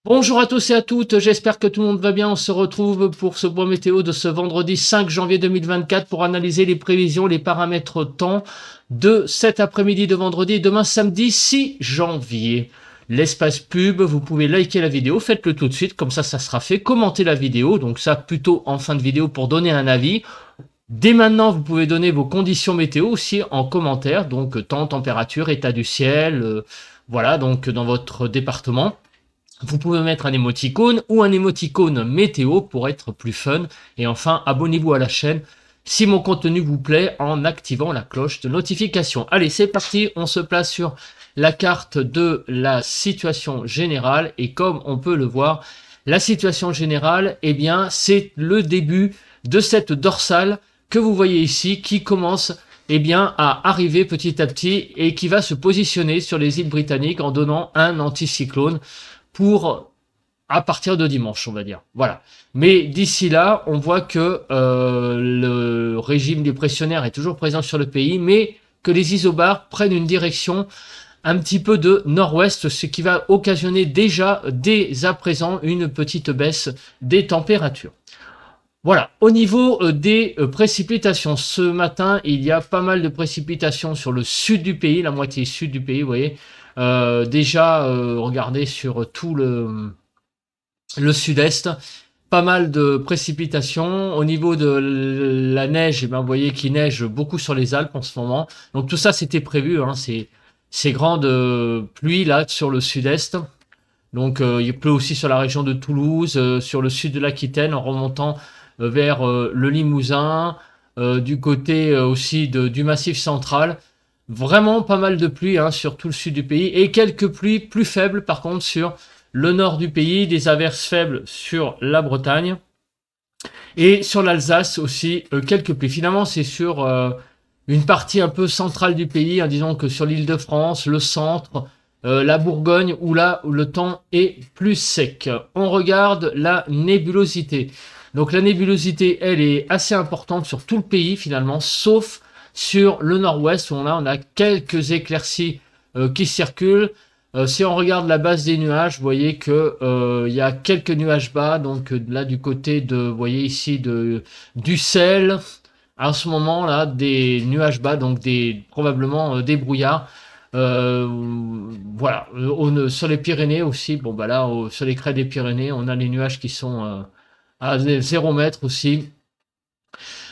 Bonjour à tous et à toutes, j'espère que tout le monde va bien. On se retrouve pour ce point météo de ce vendredi 5 janvier 2024 pour analyser les prévisions, les paramètres temps de cet après-midi de vendredi et demain samedi 6 janvier. L'espace pub, vous pouvez liker la vidéo, faites-le tout de suite, comme ça sera fait. Commentez la vidéo, donc ça plutôt en fin de vidéo pour donner un avis. Dès maintenant, vous pouvez donner vos conditions météo aussi en commentaire, donc temps, température, état du ciel, voilà, donc dans votre département. Vous pouvez mettre un émoticône ou un émoticône météo pour être plus fun. Et enfin, abonnez-vous à la chaîne si mon contenu vous plaît en activant la cloche de notification. Allez, c'est parti, on se place sur la carte de la situation générale. Et comme on peut le voir, la situation générale, eh bien, c'est le début de cette dorsale que vous voyez ici qui commence eh bien, à arriver petit à petit et qui va se positionner sur les îles britanniques en donnant un anticyclone pour à partir de dimanche, on va dire. Voilà. Mais d'ici là, on voit que le régime dépressionnaire est toujours présent sur le pays, mais que les isobars prennent une direction un petit peu de nord-ouest, ce qui va occasionner déjà, dès à présent, une petite baisse des températures. Voilà, au niveau des précipitations, ce matin, il y a pas mal de précipitations sur le sud du pays, la moitié sud du pays, vous voyez. Déjà, regardez sur tout le sud-est, pas mal de précipitations. Au niveau de la neige, eh bien, vous voyez qu'il neige beaucoup sur les Alpes en ce moment. Donc tout ça, c'était prévu, hein, ces grandes pluies là sur le sud-est. Donc il pleut aussi sur la région de Toulouse, sur le sud de l'Aquitaine, en remontant vers le Limousin, du côté aussi du Massif central. Vraiment pas mal de pluie hein, sur tout le sud du pays et quelques pluies plus faibles par contre sur le nord du pays, des averses faibles sur la Bretagne et sur l'Alsace aussi quelques pluies. Finalement c'est sur une partie un peu centrale du pays, hein, disons que sur l'Île-de-France, le centre, la Bourgogne où là où le temps est plus sec. On regarde la nébulosité. Donc la nébulosité, elle est assez importante sur tout le pays finalement, sauf sur le nord-ouest où on a quelques éclaircies qui circulent. Si on regarde la base des nuages, vous voyez que il y a quelques nuages bas. Donc là du côté de, vous voyez ici d'Ussel, en ce moment là des nuages bas, donc probablement des brouillards. Voilà, sur les Pyrénées aussi. Bon bah là, sur les crêtes des Pyrénées, on a les nuages qui sont à 0 mètre aussi.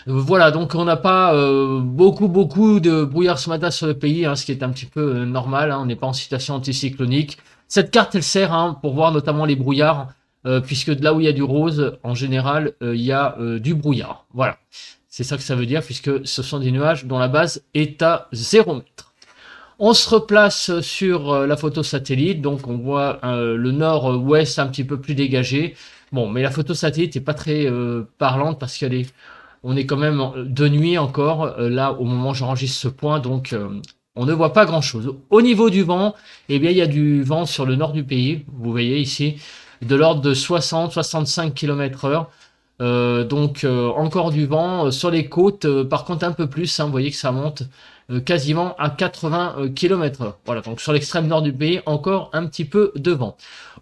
Voilà, donc on n'a pas beaucoup de brouillard ce matin sur le pays, hein, ce qui est un petit peu normal, hein, on n'est pas en situation anticyclonique. Cette carte, elle sert hein, pour voir notamment les brouillards, puisque de là où il y a du rose, en général, il y a du brouillard. Voilà, c'est ça que ça veut dire, puisque ce sont des nuages dont la base est à 0 mètre. On se replace sur la photo satellite, donc on voit le nord-ouest un petit peu plus dégagé. Bon, mais la photo satellite n'est pas très parlante parce on est quand même de nuit encore, là au moment où j'enregistre ce point, donc on ne voit pas grand chose. Au niveau du vent, eh bien il y a du vent sur le nord du pays, vous voyez ici, de l'ordre de 60-65 km/h. Donc encore du vent sur les côtes, par contre un peu plus, hein, vous voyez que ça monte quasiment à 80 km/h. Voilà, donc sur l'extrême nord du pays, encore un petit peu de vent.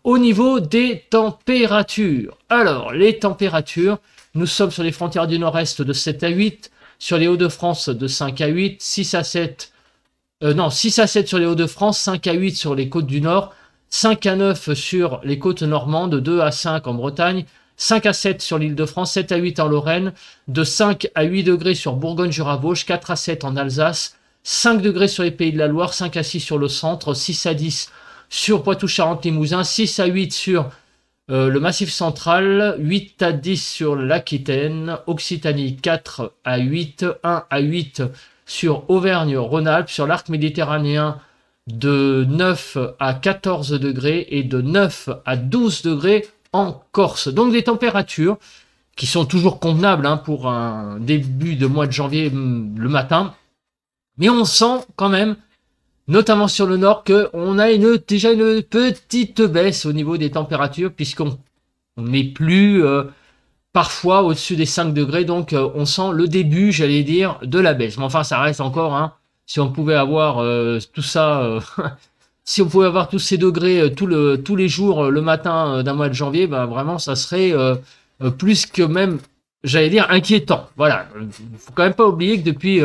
Au niveau des températures, alors les températures, nous sommes sur les frontières du nord-est de 7 à 8, sur les Hauts-de-France de 5 à 8, 6 à 7, non, 6 à 7 sur les Hauts-de-France, 5 à 8 sur les côtes du nord, 5 à 9 sur les côtes normandes, 2 à 5 en Bretagne, 5 à 7 sur l'Île-de-France, 7 à 8 en Lorraine, de 5 à 8 degrés sur Bourgogne-Jura-Vosges, 4 à 7 en Alsace, 5 degrés sur les Pays de la Loire, 5 à 6 sur le centre, 6 à 10 sur Poitou-Charentes-Limousin, 6 à 8 sur le Massif central, 8 à 10 sur l'Aquitaine, Occitanie 4 à 8, 1 à 8 sur Auvergne-Rhône-Alpes, sur l'arc méditerranéen de 9 à 14 degrés et de 9 à 12 degrés en Corse. Donc des températures qui sont toujours convenables hein, pour un début de mois de janvier le matin. Mais on sent quand même, notamment sur le nord, qu'on a déjà une petite baisse au niveau des températures, puisqu'on n'est plus parfois au-dessus des 5 degrés, donc on sent le début, j'allais dire, de la baisse. Mais enfin, ça reste encore, hein, si on pouvait avoir tout ça si on pouvait avoir tous ces degrés tous les jours le matin d'un mois de janvier, bah vraiment ça serait plus que même, j'allais dire, inquiétant. Voilà, faut quand même pas oublier que depuis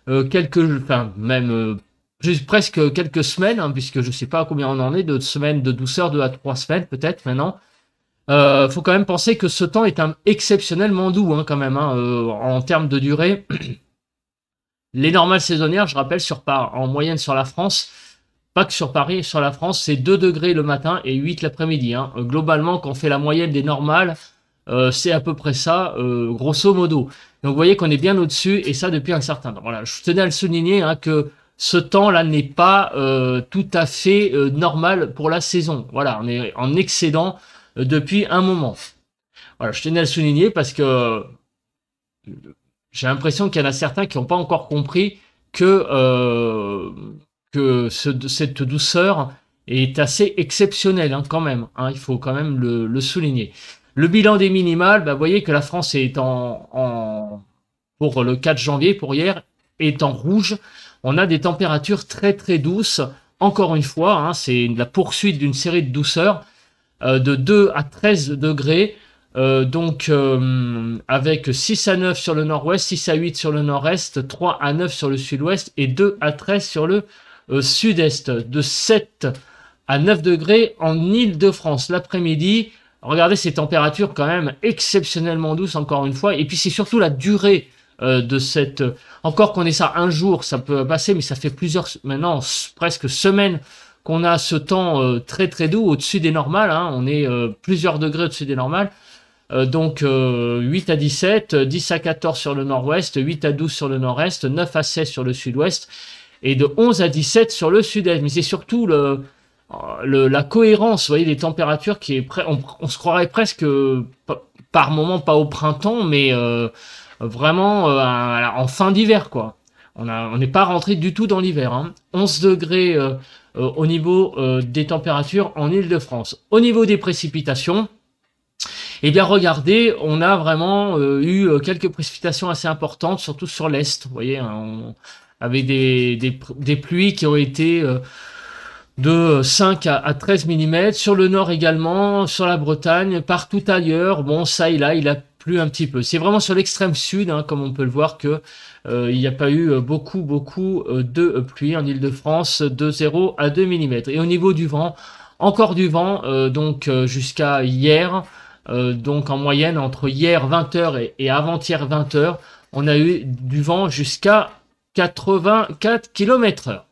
enfin même juste presque quelques semaines, hein, puisque je sais pas combien on en est de semaines de douceur, 2 à 3 semaines peut-être maintenant. Faut quand même penser que ce temps est exceptionnellement doux quand même en termes de durée. Les normales saisonnières, je rappelle, en moyenne sur la France, pas que sur Paris, sur la France, c'est 2 degrés le matin et 8 l'après-midi. Globalement, quand on fait la moyenne des normales, c'est à peu près ça, grosso modo. Donc vous voyez qu'on est bien au-dessus, et ça depuis un certain temps. Voilà, je tenais à le souligner que ce temps-là n'est pas tout à fait normal pour la saison. Voilà, on est en excédent depuis un moment. Voilà, je tenais à le souligner parce que j'ai l'impression qu'il y en a certains qui n'ont pas encore compris que cette douceur est assez exceptionnelle quand même. Il faut quand même le souligner. Le bilan des minimales, vous voyez que la France est pour le 4 janvier, pour hier, est en rouge. On a des températures très très douces. Encore une fois, c'est la poursuite d'une série de douceurs de 2 à 13 degrés. Avec 6 à 9 sur le nord-ouest, 6 à 8 sur le nord-est, 3 à 9 sur le sud-ouest et 2 à 13 sur le sud-est. De 7 à 9 degrés en Île-de-France l'après-midi. Regardez ces températures quand même exceptionnellement douces encore une fois. Et puis c'est surtout la durée de cette... Encore qu'on ait ça un jour, ça peut passer, mais ça fait maintenant presque semaines qu'on a ce temps très très doux au-dessus des normales. On est plusieurs degrés au-dessus des normales. 8 à 17, 10 à 14 sur le nord-ouest, 8 à 12 sur le nord-est, 9 à 16 sur le sud-ouest et de 11 à 17 sur le sud-est. Mais c'est surtout la cohérence, vous voyez, des températures qui est on se croirait presque par moment pas au printemps, mais vraiment en fin d'hiver quoi. On n'est pas rentré du tout dans l'hiver. 11 degrés au niveau des températures en Île-de-France. Au niveau des précipitations, eh bien, regardez, on a vraiment eu quelques précipitations assez importantes, surtout sur l'Est. Vous voyez, on avait des pluies qui ont été de 5 à 13 mm. Sur le nord également, sur la Bretagne, partout ailleurs. Bon, ça et là, il a plu un petit peu. C'est vraiment sur l'extrême sud, comme on peut le voir, que il n'y a pas eu beaucoup de pluie en Île-de-France, de 0 à 2 mm. Et au niveau du vent, encore du vent, jusqu'à hier. Donc en moyenne entre hier 20h et avant-hier 20h, on a eu du vent jusqu'à 84 km/h.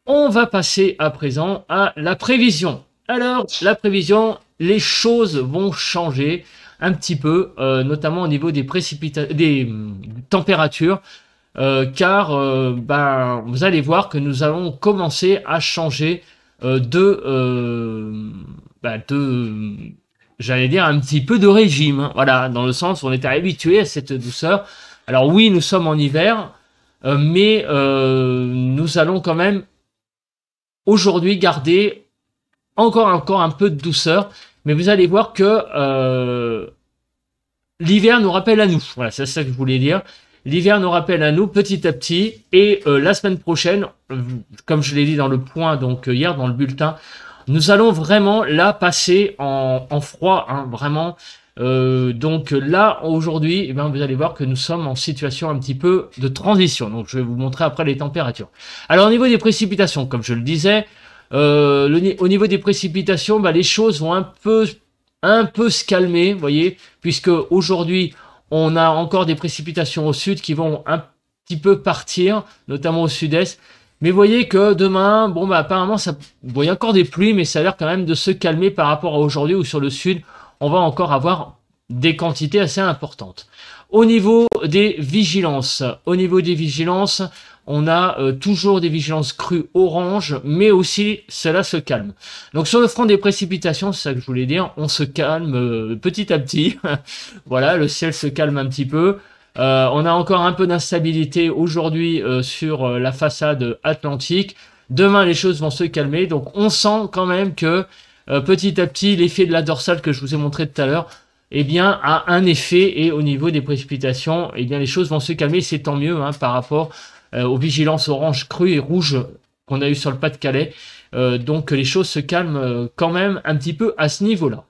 On va passer à présent à la prévision. Alors la prévision, les choses vont changer un petit peu, notamment au niveau des températures, car vous allez voir que nous allons commencer à changer j'allais dire un petit peu de régime, voilà, dans le sens où on était habitué à cette douceur. Alors oui, nous sommes en hiver, mais nous allons quand même aujourd'hui garder encore un peu de douceur, mais vous allez voir que l'hiver nous rappelle à nous. Voilà, c'est ça que je voulais dire. L'hiver nous rappelle à nous petit à petit, et la semaine prochaine, comme je l'ai dit dans le point, donc hier dans le bulletin, nous allons vraiment là passer en froid, vraiment. Donc là, aujourd'hui, vous allez voir que nous sommes en situation un petit peu de transition. Donc je vais vous montrer après les températures. Alors au niveau des précipitations, comme je le disais, au niveau des précipitations, les choses vont un peu se calmer, vous voyez, puisque aujourd'hui, on a encore des précipitations au sud qui vont un petit peu partir, notamment au sud-est. Mais vous voyez que demain, apparemment, vous voyez encore des pluies, mais ça a l'air quand même de se calmer par rapport à aujourd'hui où sur le sud, on va encore avoir des quantités assez importantes. Au niveau des vigilances, on a toujours des vigilances crues orange, mais aussi cela se calme. Donc sur le front des précipitations, c'est ça que je voulais dire, on se calme petit à petit. Voilà, le ciel se calme un petit peu. On a encore un peu d'instabilité aujourd'hui sur la façade atlantique. Demain, les choses vont se calmer. Donc, on sent quand même que petit à petit, l'effet de la dorsale que je vous ai montré tout à l'heure, a un effet. Et au niveau des précipitations, les choses vont se calmer. C'est tant mieux par rapport aux vigilances orange, crues et rouges qu'on a eu sur le Pas-de-Calais. Donc les choses se calment quand même un petit peu à ce niveau-là.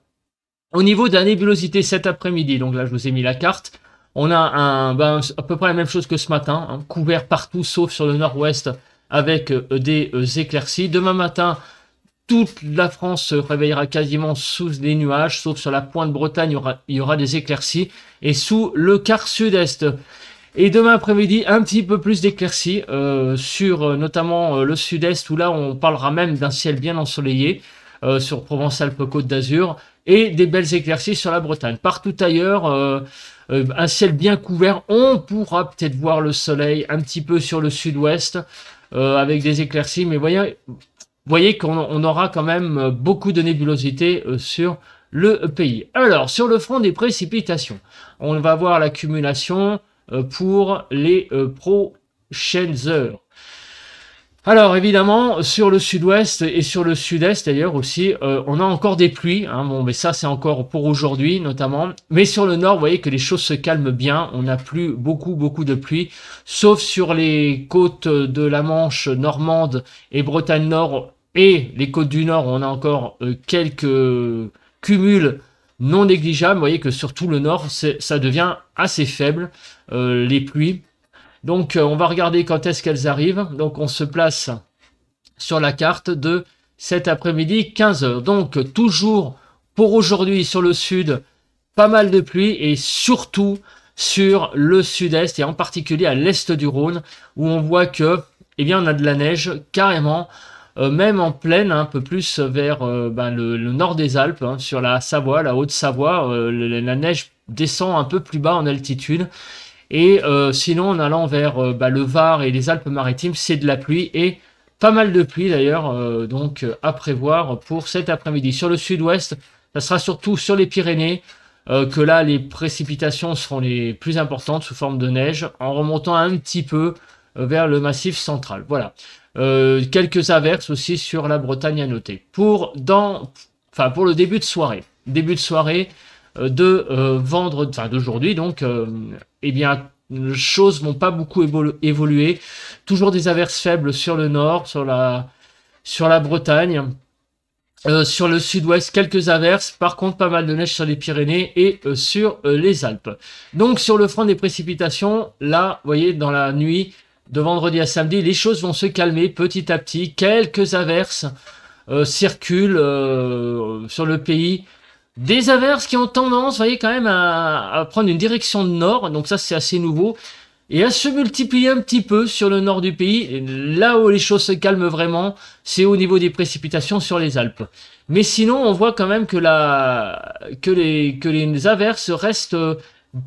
Au niveau de la nébulosité cet après-midi, donc là je vous ai mis la carte, on a à peu près la même chose que ce matin, hein, couvert partout sauf sur le nord-ouest avec des éclaircies. Demain matin, toute la France se réveillera quasiment sous des nuages, sauf sur la pointe Bretagne, il y aura des éclaircies, et sous le quart sud-est. Et demain après-midi, un petit peu plus d'éclaircies sur notamment le sud-est, où là on parlera même d'un ciel bien ensoleillé, sur Provence-Alpes-Côte d'Azur, et des belles éclaircies sur la Bretagne. Partout ailleurs, un ciel bien couvert, on pourra peut-être voir le soleil un petit peu sur le sud-ouest, avec des éclaircies, mais voyez qu'on aura quand même beaucoup de nébulosité sur le pays. Alors, sur le front des précipitations, on va voir l'accumulation pour les prochaines heures. Alors évidemment, sur le sud-ouest et sur le sud-est d'ailleurs aussi, on a encore des pluies. Hein, bon, mais ça c'est encore pour aujourd'hui notamment. Mais sur le nord, vous voyez que les choses se calment bien. On n'a plus beaucoup de pluie, sauf sur les côtes de la Manche normande et Bretagne Nord et les côtes du Nord. On a encore quelques cumuls non négligeables. Vous voyez que sur tout le nord, ça devient assez faible les pluies. Donc on va regarder quand est-ce qu'elles arrivent. Donc on se place sur la carte de cet après-midi 15h. Donc toujours pour aujourd'hui sur le sud, pas mal de pluie et surtout sur le sud-est et en particulier à l'est du Rhône où on voit que eh bien on a de la neige carrément même en plaine, un peu plus vers le nord des Alpes, hein, sur la Savoie, la Haute-Savoie, la neige descend un peu plus bas en altitude. Et sinon, en allant vers le Var et les Alpes-Maritimes, c'est de la pluie et pas mal de pluie d'ailleurs, donc à prévoir pour cet après-midi. Sur le sud-ouest, ça sera surtout sur les Pyrénées que là, les précipitations seront les plus importantes sous forme de neige, en remontant un petit peu vers le massif central. Voilà. Quelques averses aussi sur la Bretagne à noter. Pour le début de soirée. Début de soirée d'aujourd'hui, donc, eh bien, les choses vont pas beaucoup évoluer. Toujours des averses faibles sur le nord, sur la Bretagne. Sur le sud-ouest, quelques averses. Par contre, pas mal de neige sur les Pyrénées et sur les Alpes. Donc, sur le front des précipitations, là, vous voyez, dans la nuit de vendredi à samedi, les choses vont se calmer petit à petit. Quelques averses circulent sur le pays. Des averses qui ont tendance, vous voyez, quand même à prendre une direction de nord. Donc ça, c'est assez nouveau. Et à se multiplier un petit peu sur le nord du pays. Et là où les choses se calment vraiment, c'est au niveau des précipitations sur les Alpes. Mais sinon, on voit quand même que les averses restent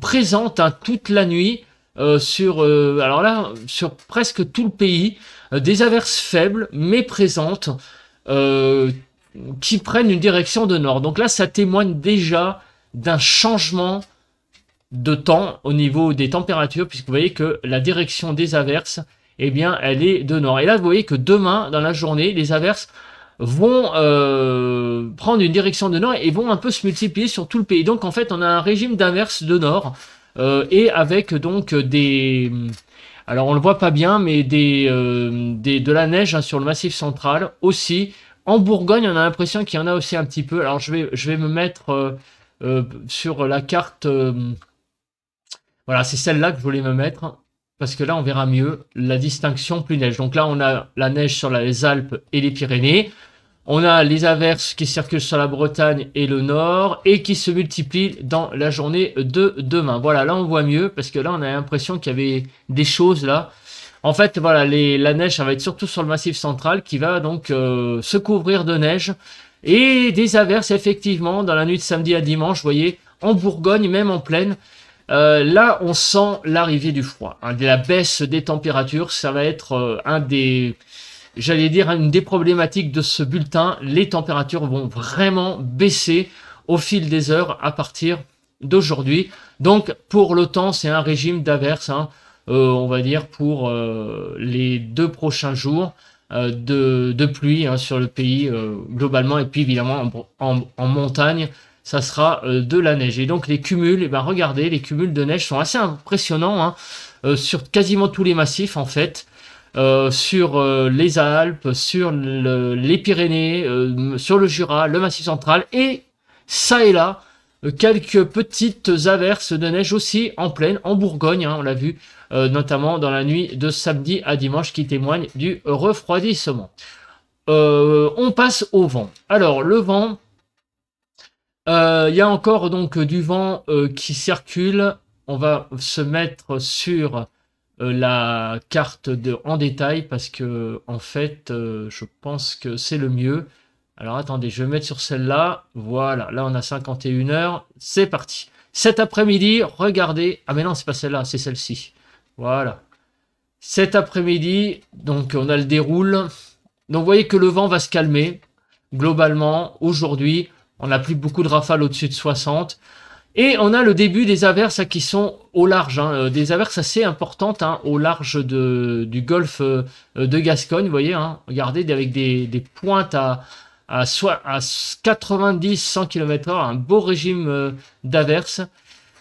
présentes toute la nuit alors là, sur presque tout le pays. Des averses faibles, mais présentes. Qui prennent une direction de nord. Donc là, ça témoigne déjà d'un changement de temps au niveau des températures, puisque vous voyez que la direction des averses, eh bien, elle est de nord. Et là, vous voyez que demain, dans la journée, les averses vont prendre une direction de nord et vont un peu se multiplier sur tout le pays. Donc, en fait, on a un régime d'averses de nord et avec donc alors, on le voit pas bien, mais de la neige sur le massif central aussi. En Bourgogne, on a l'impression qu'il y en a aussi un petit peu. Alors, je vais me mettre sur la carte. Voilà, c'est celle-là que je voulais me mettre. Parce que là, on verra mieux la distinction pluie neige. Donc là, on a la neige sur les Alpes et les Pyrénées. On a les averses qui circulent sur la Bretagne et le Nord et qui se multiplient dans la journée de demain. Voilà, là, on voit mieux parce que là, on a l'impression qu'il y avait des choses là. En fait, voilà, la neige, ça va être surtout sur le massif central qui va donc se couvrir de neige et des averses, effectivement, dans la nuit de samedi à dimanche, vous voyez, en Bourgogne, même en plaine. Là, on sent l'arrivée du froid, hein, de la baisse des températures. Ça va être une des problématiques de ce bulletin. Les températures vont vraiment baisser au fil des heures à partir d'aujourd'hui. Donc, pour l'automne, c'est un régime d'averses, hein. On va dire pour les 2 prochains jours de pluie, hein, sur le pays globalement, et puis évidemment en montagne ça sera de la neige. Et donc les cumuls, regardez, les cumuls de neige sont assez impressionnants, hein, sur quasiment tous les massifs en fait. sur les Alpes, sur les Pyrénées, sur le Jura, le Massif central et ça et là quelques petites averses de neige aussi en plaine, en Bourgogne, hein, on l'a vu, notamment dans la nuit de samedi à dimanche qui témoigne du refroidissement. On passe au vent. Alors le vent, il y a encore donc du vent qui circule. On va se mettre sur la carte en détail parce que en fait je pense que c'est le mieux. Alors attendez, je vais mettre sur celle-là. Voilà, là on a 51 heures. C'est parti. Cet après-midi, regardez. Ah mais non, c'est pas celle-là, c'est celle-ci. Voilà. Cet après-midi, donc on a le déroule. Donc vous voyez que le vent va se calmer. Globalement, aujourd'hui, on n'a plus beaucoup de rafales au-dessus de 60. Et on a le début des averses qui sont au large, hein, des averses assez importantes hein, au large du golfe de Gascogne, vous voyez, hein, regardez, avec des pointes à 90-100 km/h, un beau régime d'averses.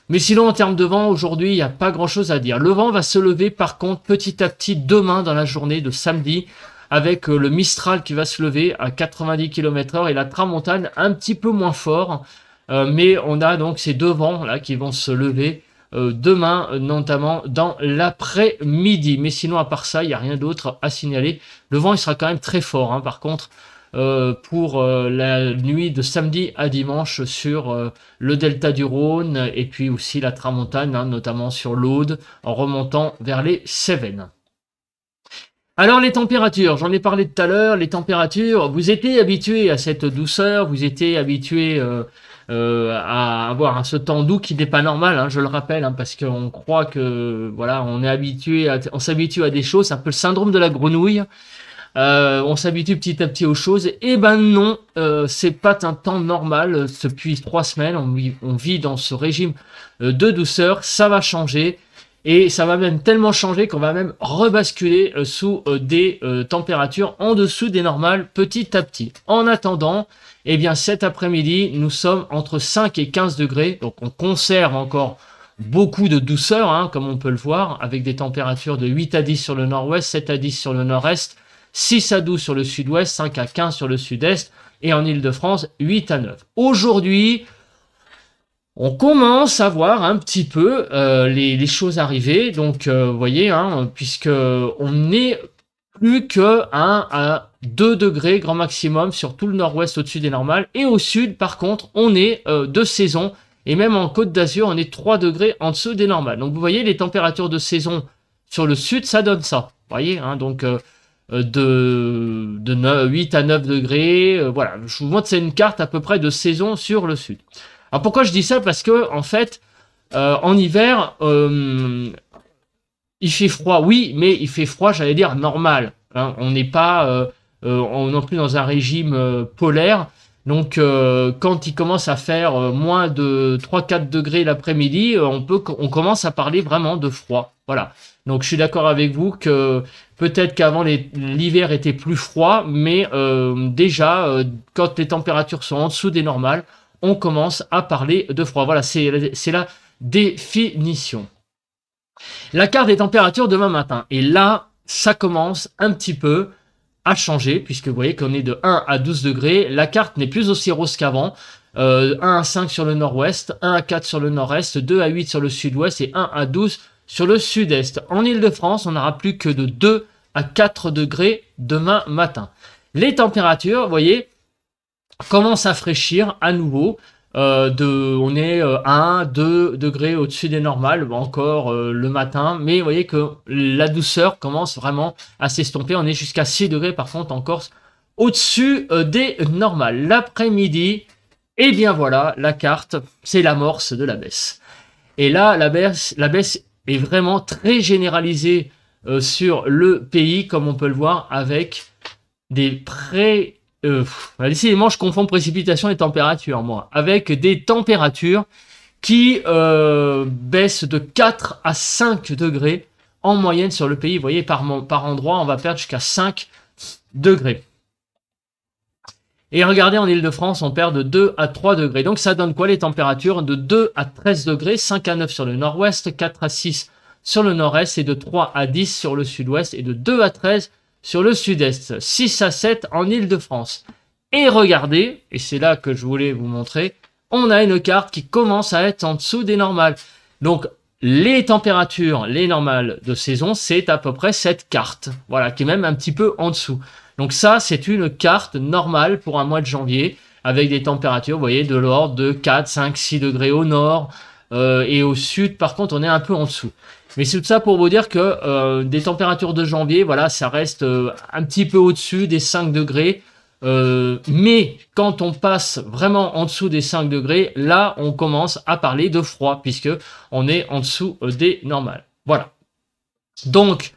Mais sinon, en termes de vent, aujourd'hui, il n'y a pas grand-chose à dire. Le vent va se lever, par contre, petit à petit, demain, dans la journée de samedi, avec le Mistral qui va se lever à 90 km/h et la Tramontane un petit peu moins fort. Mais on a donc ces deux vents là qui vont se lever demain, notamment dans l'après-midi. Mais sinon, à part ça, il n'y a rien d'autre à signaler. Le vent, il sera quand même très fort, hein, par contre, pour la nuit de samedi à dimanche sur le delta du Rhône et puis aussi la Tramontane, hein, notamment sur l'Aude, en remontant vers les Cévennes. Alors les températures, j'en ai parlé tout à l'heure, les températures, vous étiez habitué à cette douceur, vous étiez habitué à avoir ce temps doux qui n'est pas normal, hein, je le rappelle, hein, parce qu'on croit que voilà, on s'habitue à des choses, c'est un peu le syndrome de la grenouille. On s'habitue petit à petit aux choses. Et ben non, c'est pas un temps normal. Depuis 3 semaines, on vit dans ce régime de douceur. Ça va changer. Et ça va même tellement changer qu'on va même rebasculer sous des températures en dessous des normales petit à petit. En attendant, eh bien cet après-midi, nous sommes entre 5 et 15 degrés. Donc on conserve encore beaucoup de douceur, hein, comme on peut le voir, avec des températures de 8 à 10 sur le nord-ouest, 7 à 10 sur le nord-est, 6 à 12 sur le sud-ouest, 5 à 15 sur le sud-est, et en Ile-de-France, 8 à 9. Aujourd'hui, on commence à voir un petit peu les choses arriver. Donc, vous voyez, hein, puisque on n'est plus que 1 à 2 degrés grand maximum sur tout le nord-ouest au-dessus des normales. Et au sud, par contre, on est de saison. Et même en Côte d'Azur, on est 3 degrés en dessous des normales. Donc, vous voyez, les températures de saison sur le sud, ça donne ça. Vous voyez, hein, donc de 8 à 9 degrés. Voilà, je vous montre, c'est une carte à peu près de saison sur le sud. Alors pourquoi je dis ça? Parce que en fait, en hiver, il fait froid, oui, mais il fait froid, j'allais dire normal. Hein. On n'est pas non plus dans un régime polaire. Donc quand il commence à faire moins de 3-4 degrés l'après-midi, on commence à parler vraiment de froid. Voilà. Donc je suis d'accord avec vous que peut-être qu'avant l'hiver était plus froid, mais déjà quand les températures sont en dessous des normales, on commence à parler de froid. Voilà, c'est la définition. La carte des températures demain matin. Et là, ça commence un petit peu à changer, puisque vous voyez qu'on est de 1 à 12 degrés. La carte n'est plus aussi rose qu'avant. 1 à 5 sur le nord-ouest, 1 à 4 sur le nord-est, 2 à 8 sur le sud-ouest et 1 à 12 sur le sud-est. En Ile-de-France, on n'aura plus que de 2 à 4 degrés demain matin. Les températures, vous voyez, commencent à fraîchir à nouveau. On est 1-2 degrés au-dessus des normales, encore le matin, mais vous voyez que la douceur commence vraiment à s'estomper. On est jusqu'à 6 degrés par contre en Corse au-dessus des normales. L'après-midi, et bien voilà, la carte, c'est l'amorce de la baisse. Et là, la baisse est vraiment très généralisée sur le pays, comme on peut le voir, avec des décidément, je confonds précipitation et température, moi. Avec des températures qui baissent de 4 à 5 degrés en moyenne sur le pays. Vous voyez, par endroit, on va perdre jusqu'à 5 degrés. Et regardez, en Ile-de-France, on perd de 2 à 3 degrés. Donc, ça donne quoi les températures? De 2 à 13 degrés, 5 à 9 sur le nord-ouest, 4 à 6 sur le nord-est et de 3 à 10 sur le sud-ouest et de 2 à 13 sur le sud-est. 6 à 7 en Île-de-France. Et regardez, et c'est là que je voulais vous montrer, on a une carte qui commence à être en dessous des normales. Donc, les températures, les normales de saison, c'est à peu près cette carte. Voilà, qui est même un petit peu en dessous. Donc ça, c'est une carte normale pour un mois de janvier, avec des températures, vous voyez, de l'ordre de 4, 5, 6 degrés au nord, et au sud, par contre, on est un peu en dessous. Mais c'est tout ça pour vous dire que des températures de janvier, voilà, ça reste un petit peu au-dessus des 5 degrés. Mais quand on passe vraiment en dessous des 5 degrés, là, on commence à parler de froid, puisque on est en dessous des normales. Voilà. Donc,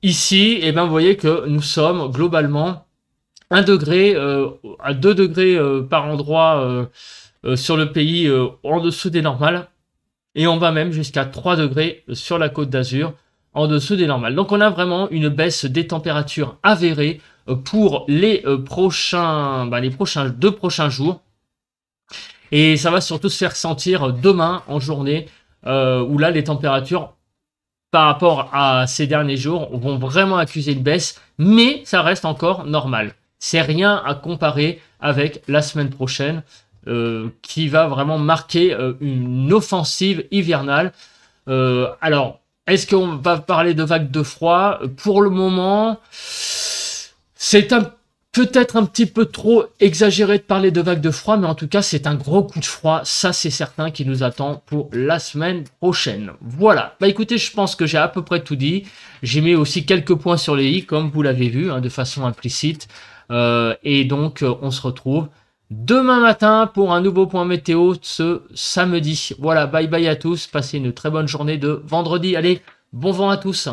ici, eh ben, vous voyez que nous sommes globalement 1 degré à 2 degrés par endroit sur le pays en dessous des normales. Et on va même jusqu'à 3 degrés sur la Côte d'Azur en dessous des normales. Donc on a vraiment une baisse des températures avérées pour les prochains 2 prochains jours. Et ça va surtout se faire sentir demain en journée, où là les températures par rapport à ces derniers jours vont vraiment accuser une baisse, mais ça reste encore normal. C'est rien à comparer avec la semaine prochaine, qui va vraiment marquer une offensive hivernale. Alors, est-ce qu'on va parler de vagues de froid? Pour le moment, c'est peut-être un petit peu trop exagéré de parler de vagues de froid, mais en tout cas, c'est un gros coup de froid, ça c'est certain, qui nous attend pour la semaine prochaine. Voilà, bah écoutez, je pense que j'ai à peu près tout dit. J'ai mis aussi quelques points sur les i, comme vous l'avez vu, hein, de façon implicite. Et donc, on se retrouve demain matin pour un nouveau point météo ce samedi. Voilà, bye bye à tous, passez une très bonne journée de vendredi. Allez, bon vent à tous.